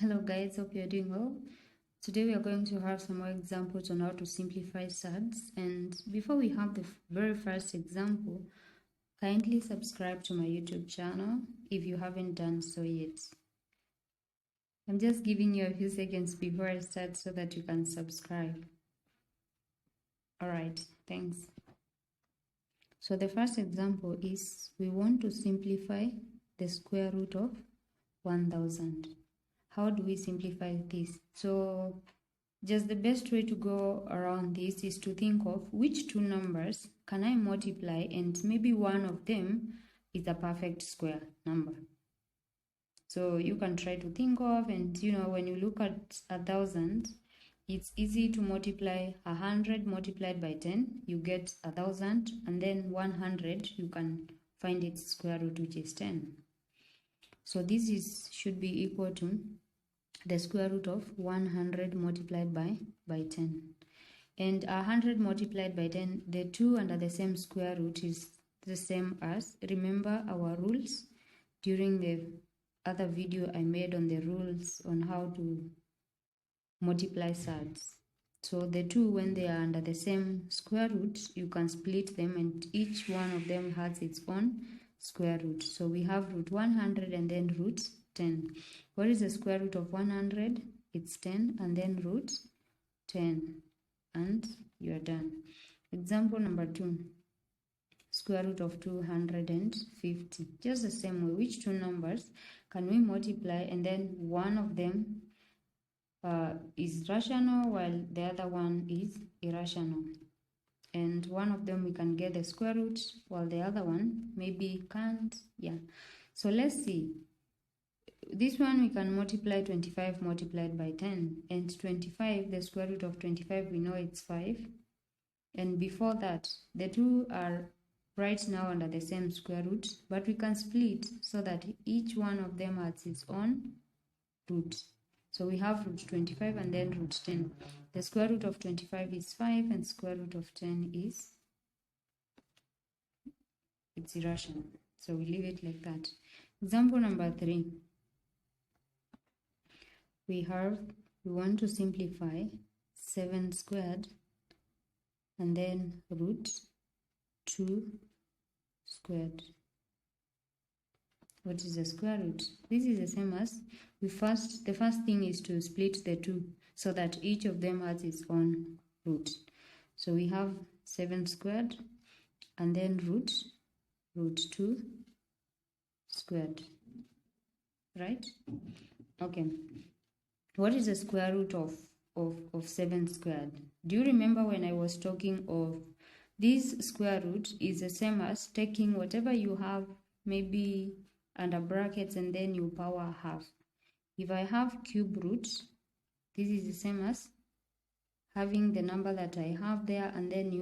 Hello guys, hope you're doing well. Today we are going to have some more examples on how to simplify SURDS, and before we have the very first example, kindly subscribe to my YouTube channel if you haven't done so yet. I'm just giving you a few seconds before I start so that you can subscribe. Alright, thanks. So the first example is we want to simplify the square root of 1000. How do we simplify this? So just the best way to go around this is to think of which two numbers can I multiply, and maybe one of them is a perfect square number. So you can try to think of, and when you look at 1000, it's easy to multiply 100 multiplied by 10, you get 1000, and then 100, you can find its square root, which is 10. So this should be equal to the square root of 100 multiplied by 10. And 100 multiplied by 10, the two under the same square root is the same as, remember our rules during the other video I made on the rules on how to multiply SURDS. So the two, when they are under the same square root, you can split them, and each one of them has its own square root. So we have root 100 and then root 10. What is the square root of 100? It's 10, and then root 10, and you're done. Example number 2, square root of 250. Just the same way, which two numbers can we multiply, and then one of them is rational while the other one is irrational, and one of them we can get the square root while the other one maybe can't. So let's see. This one we can multiply 25 multiplied by 10, and 25, the square root of 25, we know it's 5. And before that, the two are right now under the same square root, but we can split so that each one of them has its own root. So we have root 25 and then root 10. The square root of 25 is 5, and square root of 10 is, it's irrational. So we leave it like that. Example number 3. We want to simplify 7 squared and then root 2 squared. What is the square root? This is the same as the first thing is to split the two so that each of them has its own root. So we have 7 squared and then root 2 squared, right? Okay. What is the square root of 7 squared? Do you remember when I was talking of this square root is the same as taking whatever you have maybe under brackets and then you power half. If I have cube root, this is the same as having the number that I have there and then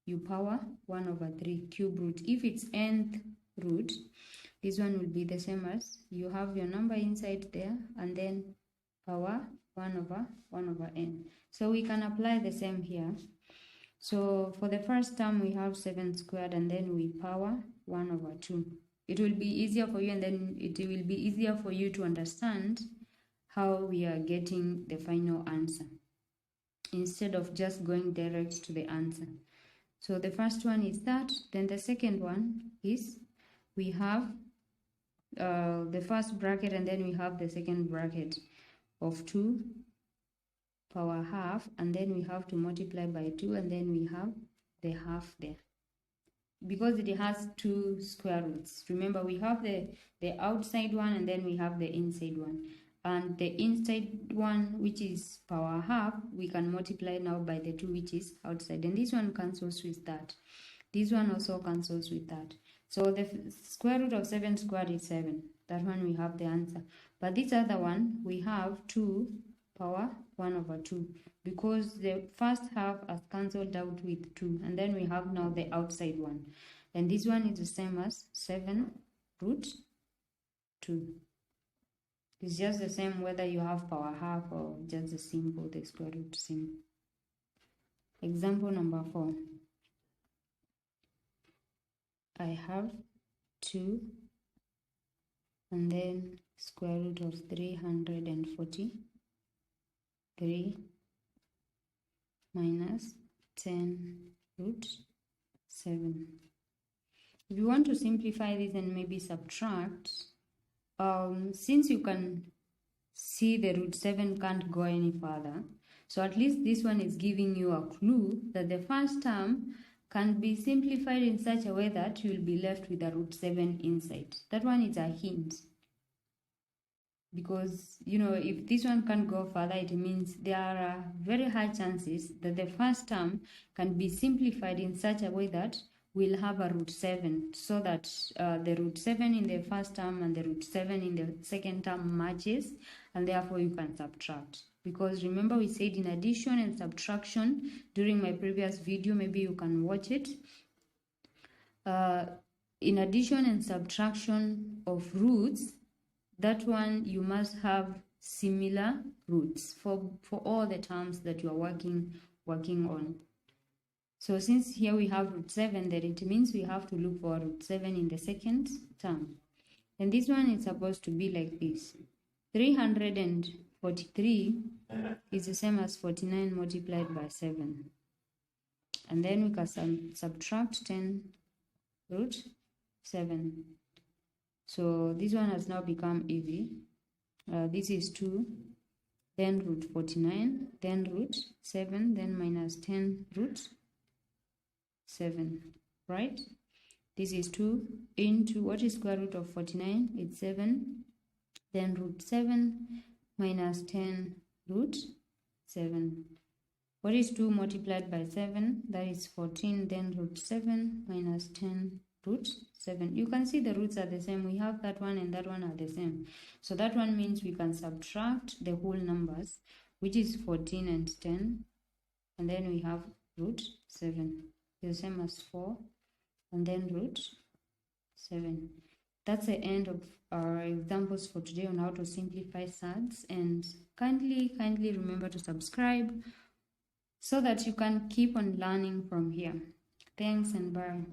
you power 1/3 cube root. If it's nth root, this one will be the same as you have your number inside there and then power 1/n. So we can apply the same here. So for the first term we have 7 squared and then we power 1/2. It will be easier for you, and then it will be easier for you to understand how we are getting the final answer instead of just going direct to the answer. So the first one is that. Then the second one is we have the first bracket and then we have the second bracket of 2 power half, and then we have to multiply by 2, and then we have the half there because it has 2 square roots. Remember, we have the outside one and then we have the inside one, and the inside one, which is power half, we can multiply now by the 2 which is outside, and this one cancels with that. This one also cancels with that. So the square root of 7 squared is 7. That one we have the answer. But this other one, we have 2 power 1/2 because the first half has cancelled out with 2, and then we have now the outside one. And this one is the same as 7 root 2. It's just the same whether you have power half or just the simple, the square root symbol. Example number 4. I have 2 and then square root of 343 minus 10 root 7. If you want to simplify this and maybe subtract, since you can see the root 7 can't go any further, so at least this one is giving you a clue that the first term can be simplified in such a way that you will be left with a root 7 inside. That one is a hint. Because, you know, if this one can't go further, it means there are very high chances that the first term can be simplified in such a way that we'll have a root 7, so that the root 7 in the first term and the root 7 in the second term matches, and therefore you can subtract. Because remember, we said in addition and subtraction during my previous video, maybe you can watch it. In addition and subtraction of roots, that one you must have similar roots for all the terms that you are working on. So since here we have root 7, then it means we have to look for root 7 in the second term. And this one is supposed to be like this. 343 is the same as 49 multiplied by 7. And then we can subtract 10 root 7. So this one has now become easy. This is 2, then root 49, then root 7, then minus 10 root 7, right? This is 2 into, what is square root of 49? It's 7, then root 7 minus 10 root 7. What is 2 multiplied by 7? That is 14, then root 7 minus 10 root 7. You can see the roots are the same. We have that one and that one are the same. So that one means we can subtract the whole numbers, which is 14 and 10. And then we have root 7. The same as 4. And then root 7. That's the end of our examples for today on how to simplify SURDS. And kindly remember to subscribe so that you can keep on learning from here. Thanks and bye.